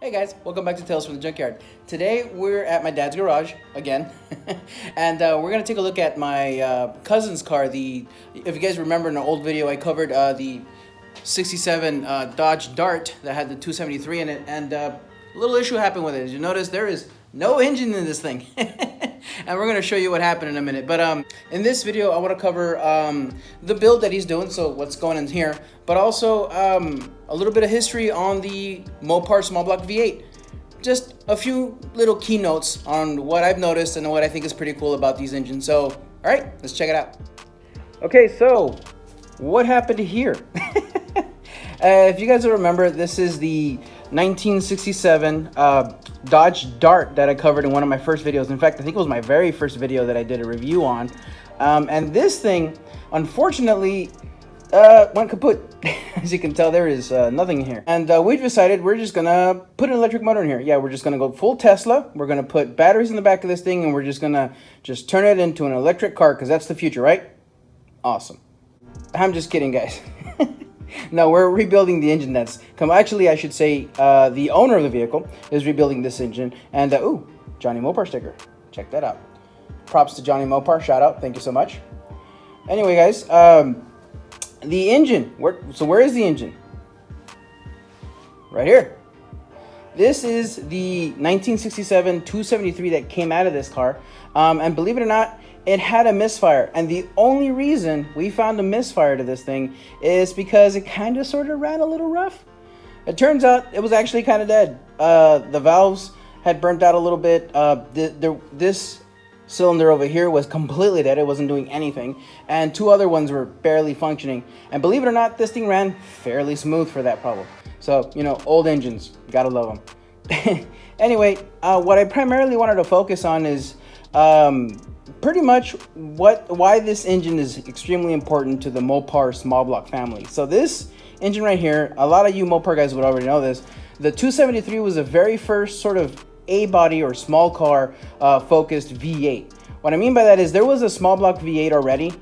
Hey guys, welcome back to Tales from the Junkyard. Today we're at my dad's garage again, and we're gonna take a look at my cousin's car. If you guys remember in an old video, I covered the '67 Dodge Dart that had the 273 in it, and a little issue happened with it. As you notice, there is no engine in this thing, and we're gonna show you what happened in a minute. But in this video, I want to cover the build that he's doing, so what's going on here, but also a little bit of history on the Mopar small block V8. Just a few little keynotes on what I've noticed and what I think is pretty cool about these engines. So, all right, let's check it out. Okay, so what happened here? If you guys remember, this is the 1967 Dodge Dart that I covered in one of my first videos. In fact, I think it was my very first video that I did a review on. And this thing, unfortunately, went kaput. As you can tell, there is nothing here. And we decided we're just gonna put an electric motor in here. Yeah, we're just gonna go full Tesla. We're gonna put batteries in the back of this thing, and we're just gonna turn it into an electric car, because that's the future, right? Awesome. I'm just kidding, guys. No, we're rebuilding the engine that's come. Actually, I should say the owner of the vehicle is rebuilding this engine. And ooh, Johnny Mopar sticker. Check that out. Props to Johnny Mopar. Shout out. Thank you so much. Anyway, guys, the engine. Where is the engine? Right here. This is the 1967 273 that came out of this car. And believe it or not, it had a misfire, and the only reason we found a misfire to this thing is because it kind of sort of ran a little rough. It turns out it was actually kind of dead. The valves had burnt out a little bit. This cylinder over here was completely dead. It wasn't doing anything, and two other ones were barely functioning. And believe it or not, this thing ran fairly smooth for that problem. So, you know, old engines, gotta love them. Anyway, what I primarily wanted to focus on is pretty much why this engine is extremely important to the Mopar small block family. So this engine right here, a lot of you Mopar guys would already know this. The 273 was the very first sort of A-body or small car focused V8. What I mean by that is there was a small block V8 already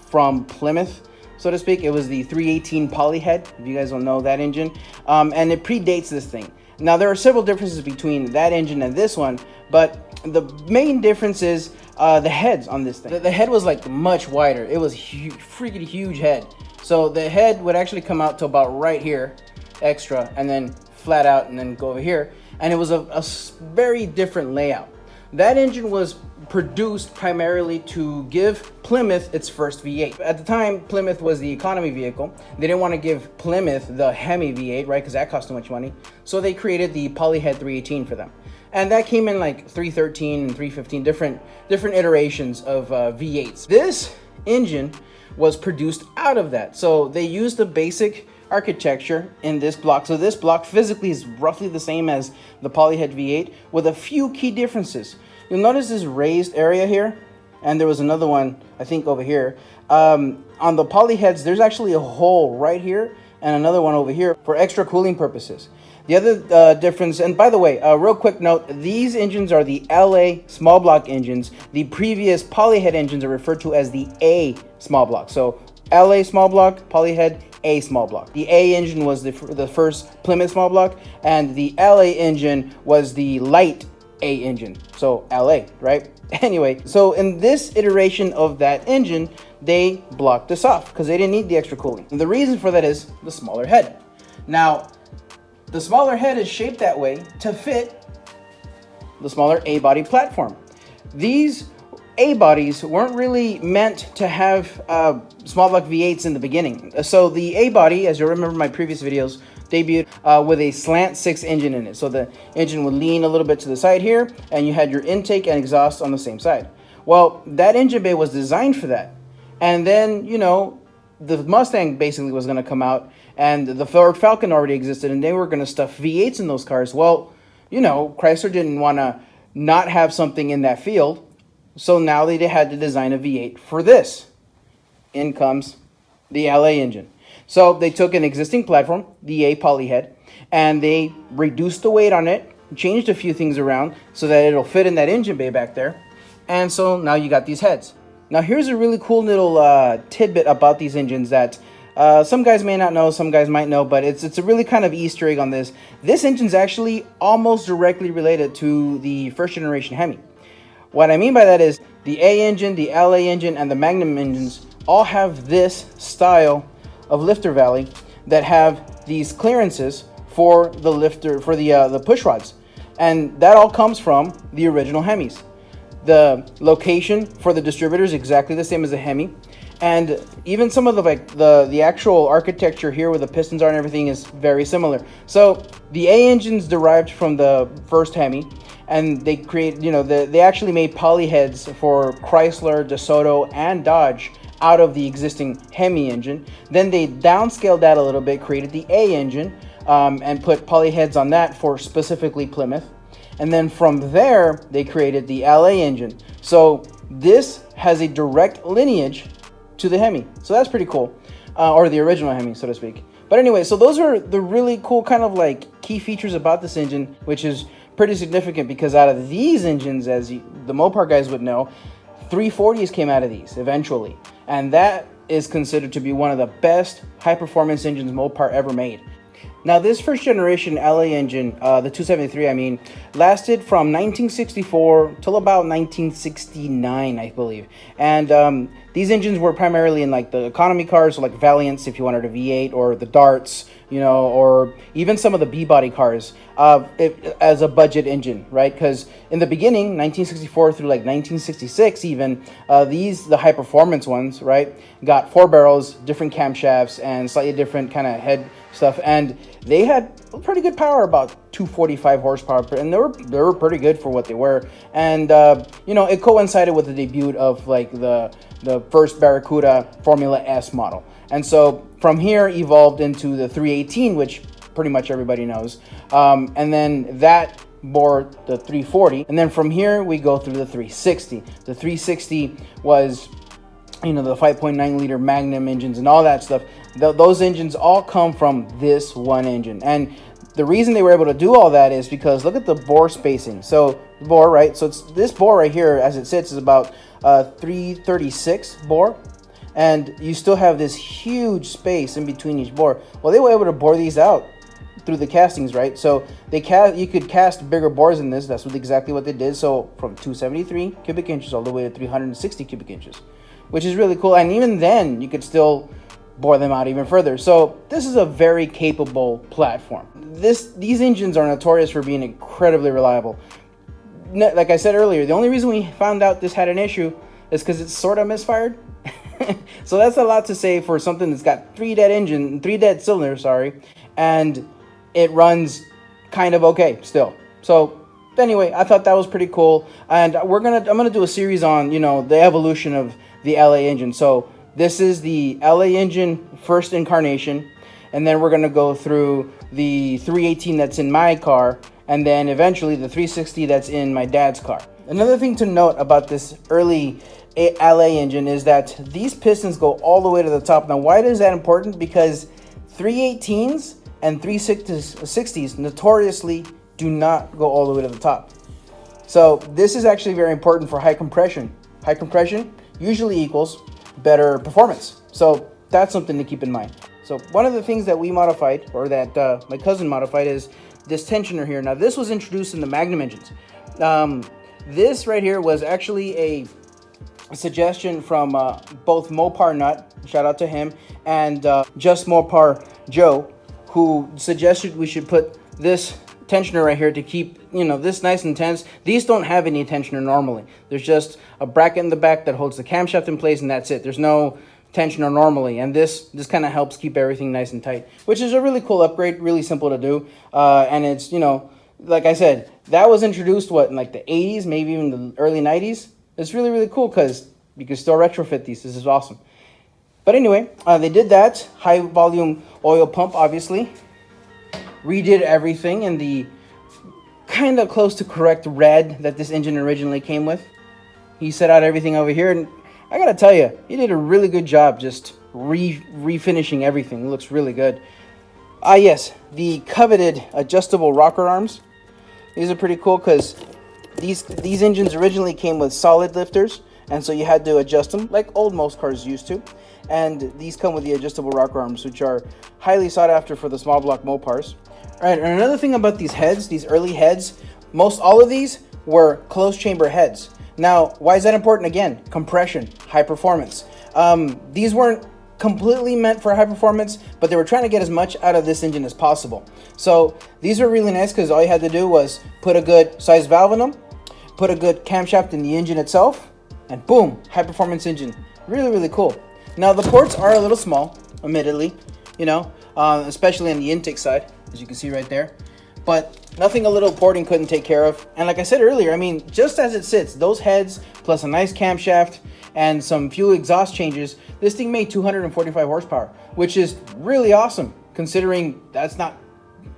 from Plymouth, so to speak. It was the 318 polyhead, if you guys don't know that engine, and it predates this thing. Now there are several differences between that engine and this one, but the main difference is the heads on this thing. The head was like much wider. It was huge, freaking huge head. So the head would actually come out to about right here, extra, and then flat out and then go over here. And it was a very different layout. That engine was produced primarily to give Plymouth its first V8. At the time, Plymouth was the economy vehicle. They didn't want to give Plymouth the Hemi V8, right? Because that cost too much money. So they created the polyhead 318 for them. And that came in like 313 and 315, different iterations of V8s. This engine was produced out of that. So they used the basic architecture in this block. So this block physically is roughly the same as the polyhead V8 with a few key differences. You'll notice this raised area here, and there was another one, I think, over here. On the polyheads, there's actually a hole right here and another one over here for extra cooling purposes. The other difference, and by the way, real quick note, these engines are the LA small block engines. The previous polyhead engines are referred to as the A small block. So LA small block, polyhead, A small block. The A engine was the first Plymouth small block, and the LA engine was the light A engine. So LA, right? Anyway, so in this iteration of that engine, they blocked this off because they didn't need the extra cooling. And the reason for that is the smaller head. Now, the smaller head is shaped that way to fit the smaller A-body platform. These A-bodies weren't really meant to have small block V8s in the beginning. So the A-body, as you remember my previous videos, debuted with a slant 6 engine in it. So the engine would lean a little bit to the side here, and you had your intake and exhaust on the same side. Well, that engine bay was designed for that. And then, you know, the Mustang basically was going to come out, and the Ford Falcon already existed, and they were going to stuff V8s in those cars. Well, you know, Chrysler didn't want to not have something in that field, so now they had to design a V8 for this. In comes the LA engine. So they took an existing platform, the A polyhead, and they reduced the weight on it, changed a few things around so that it'll fit in that engine bay back there, and so now you got these heads. Now here's a really cool little tidbit about these engines that Some guys may not know, some guys might know, but it's a really kind of Easter egg on this. This engine's actually almost directly related to the first generation Hemi. What I mean by that is the A engine, the LA engine, and the Magnum engines all have this style of lifter valley that have these clearances for the lifter, for the push rods, and that all comes from the original Hemis. The location for the distributor is exactly the same as a Hemi. And even some of the actual architecture here where the pistons are and everything is very similar. So the A engine's derived from the first Hemi, and they create, they actually made poly heads for Chrysler, DeSoto, and Dodge out of the existing Hemi engine. Then they downscaled that a little bit, created the A engine, and put poly heads on that for specifically Plymouth. And then from there, they created the LA engine. So this has a direct lineage to the Hemi, so that's pretty cool, or the original Hemi, so to speak. But anyway, so those are the really cool kind of like key features about this engine, which is pretty significant because out of these engines, as the Mopar guys would know, 340s came out of these eventually, and that is considered to be one of the best high performance engines Mopar ever made. Now, this first generation LA engine, the 273, I mean, lasted from 1964 till about 1969, I believe. And these engines were primarily in like the economy cars, so like Valiants, if you wanted a V8, or the Darts, or even some of the B-body cars as a budget engine, right? Because in the beginning, 1964 through like 1966 even, the high performance ones, right, got 4 barrels, different camshafts, and slightly different kind of head stuff, and they had pretty good power, about 245 horsepower, and they were pretty good for what they were. And it coincided with the debut of like the first Barracuda Formula S model, and so from here evolved into the 318, which pretty much everybody knows, and then that bore the 340, and then from here we go through the 360. The 360 was the 5.9 liter Magnum engines and all that stuff. Those engines all come from this one engine, and the reason they were able to do all that is because look at the bore spacing. So bore, right? So it's this bore right here, as it sits, is about 336 bore, and you still have this huge space in between each bore. Well, they were able to bore these out through the castings, right? So you could cast bigger bores in this. That's exactly what they did. So from 273 cubic inches all the way to 360 cubic inches, which is really cool. And even then, you could still bore them out even further. So this is a very capable platform. These engines are notorious for being incredibly reliable. Like I said earlier, the only reason we found out this had an issue is because it's sort of misfired. So that's a lot to say for something that's got 3 dead cylinders, and it runs kind of okay still. So anyway, I thought that was pretty cool, and I'm gonna do a series on the evolution of the LA engine. So this is the LA engine first incarnation, and then we're gonna go through the 318 that's in my car, and then eventually the 360 that's in my dad's car. Another thing to note about this early LA engine is that these pistons go all the way to the top. Now, why is that important? Because 318s and 360s notoriously do not go all the way to the top. So this is actually very important for high compression. High compression usually equals better performance. So that's something to keep in mind. So one of the things that we modified, or that my cousin modified, is this tensioner here. Now, this was introduced in the Magnum engines. This right here was actually a suggestion from both Mopar Nut, shout out to him, and Just Mopar Joe, who suggested we should put this tensioner right here to keep this nice and tense. These don't have any tensioner normally. There's just a bracket in the back that holds the camshaft in place, and that's it. There's no tensioner normally, and this kind of helps keep everything nice and tight, which is a really cool upgrade, really simple to do, and it's like I said, that was introduced in like the 80s, maybe even the early 90s. It's really, really cool because you can still retrofit these. This is awesome. But anyway, they did that. High volume oil pump, obviously. Redid everything in the kind of close to correct red that this engine originally came with. He set out everything over here, and I gotta tell you, he did a really good job just refinishing everything. It looks really good. Yes, the coveted adjustable rocker arms. These are pretty cool because these engines originally came with solid lifters, and so you had to adjust them like most cars used to. and these come with the adjustable rocker arms, which are highly sought after for the small block Mopars. All right, and another thing about these heads, these early heads, most all of these were closed chamber heads. Now, why is that important? Again, compression, high performance. These weren't completely meant for high performance, but they were trying to get as much out of this engine as possible. So these are really nice because all you had to do was put a good size valve in them, put a good camshaft in the engine itself, and boom, high performance engine. Really, really cool. Now the ports are a little small, admittedly, you know, especially on the intake side, as you can see right there. But nothing a little porting couldn't take care of. And like I said earlier, I mean, just as it sits, those heads plus a nice camshaft and some few exhaust changes, this thing made 245 horsepower, which is really awesome considering that's not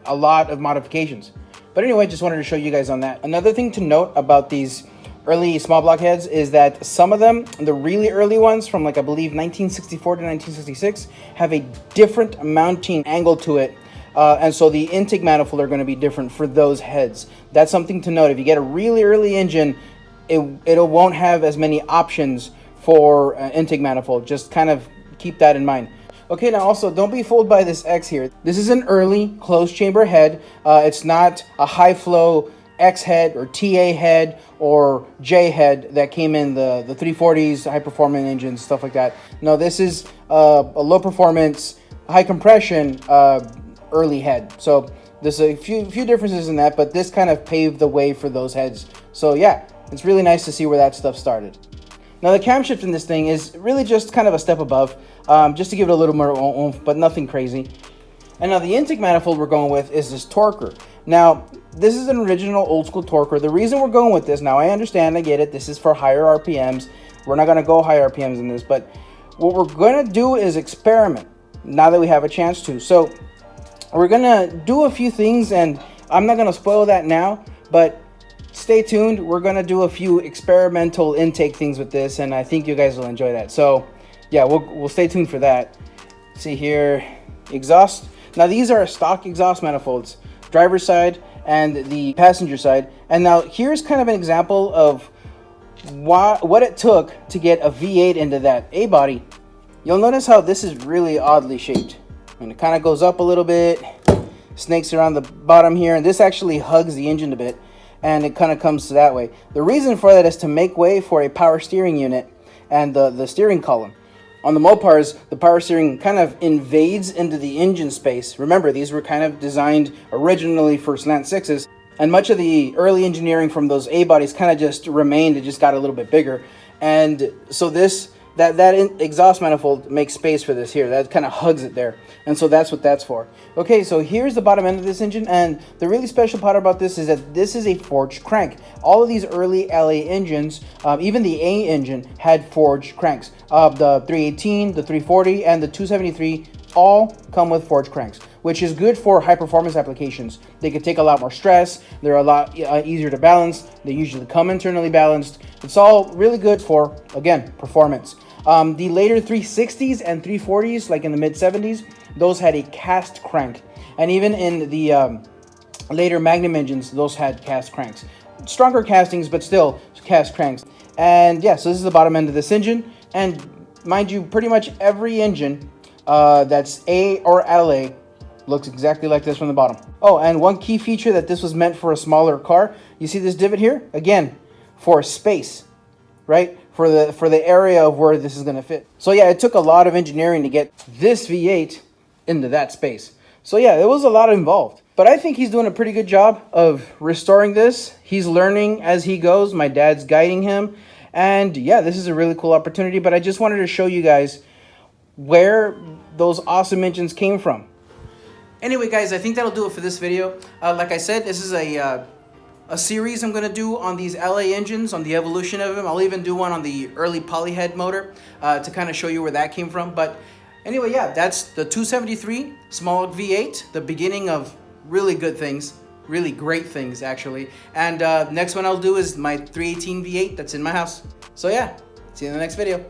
a lot of modifications. But anyway, just wanted to show you guys on that. Another thing to note about these early small block heads is that some of them, the really early ones from like I believe 1964 to 1966, have a different mounting angle to it. And so the intake manifold are going to be different for those heads. That's something to note. If you get a really early engine, it won't have as many options for intake manifold. Just kind of keep that in mind. Okay, now also don't be fooled by this X here. This is an early closed chamber head. It's not a high flow X head or TA head or J head that came in the 340s, high performance engines, stuff like that. No, this is a low performance, high compression early head. So there's a few differences in that, but this kind of paved the way for those heads. So yeah, it's really nice to see where that stuff started. Now the camshaft in this thing is really just kind of a step above, just to give it a little more oomph, but nothing crazy. And now the intake manifold we're going with is this torquer. Now this is an original old school torquer. The reason we're going with this, now I understand, I get it, this is for higher RPMs. We're not going to go higher RPMs in this, but what we're going to do is experiment now that we have a chance to. So we're gonna do a few things, and I'm not gonna spoil that now, but stay tuned. We're gonna do a few experimental intake things with this, and I think you guys will enjoy that. So yeah, we'll stay tuned for that. See here, exhaust. Now these are stock exhaust manifolds, driver's side and the passenger side. And now here's kind of an example of what it took to get a V8 into that A body. You'll notice how this is really oddly shaped. And it kind of goes up a little bit, snakes around the bottom here, and this actually hugs the engine a bit, and it kind of comes that way. The reason for that is to make way for a power steering unit and the steering column. On the Mopars, the power steering kind of invades into the engine space. Remember, these were kind of designed originally for slant sixes, and much of the early engineering from those A bodies kind of just remained. It just got a little bit bigger, and so that exhaust manifold makes space for this here. That kind of hugs it there. And so that's what that's for. Okay, so here's the bottom end of this engine. And the really special part about this is that this is a forged crank. All of these early LA engines, even the A engine, had forged cranks. The 318, the 340, and the 273 all come with forged cranks, which is good for high performance applications. They could take a lot more stress. They're a lot easier to balance. They usually come internally balanced. It's all really good for, again, performance. The later 360s and 340s, like in the mid 70s, those had a cast crank. And even in the later Magnum engines, those had cast cranks. Stronger castings, but still cast cranks. And yeah, so this is the bottom end of this engine. And mind you, pretty much every engine that's A or LA looks exactly like this from the bottom. Oh, and one key feature that this was meant for a smaller car. You see this divot here? Again, for space, right? For the area of where this is going to fit. So yeah, it took a lot of engineering to get this V8 into that space. So yeah, it was a lot involved. But I think he's doing a pretty good job of restoring this. He's learning as he goes. My dad's guiding him. And yeah, this is a really cool opportunity. But I just wanted to show you guys where those awesome engines came from. Anyway, guys, I think that'll do it for this video. Like I said, this is a series I'm going to do on these LA engines, on the evolution of them. I'll even do one on the early polyhead motor to kind of show you where that came from. But anyway, yeah, that's the 273 small V8, the beginning of really good things, really great things, actually. And next one I'll do is my 318 V8 that's in my house. So yeah, see you in the next video.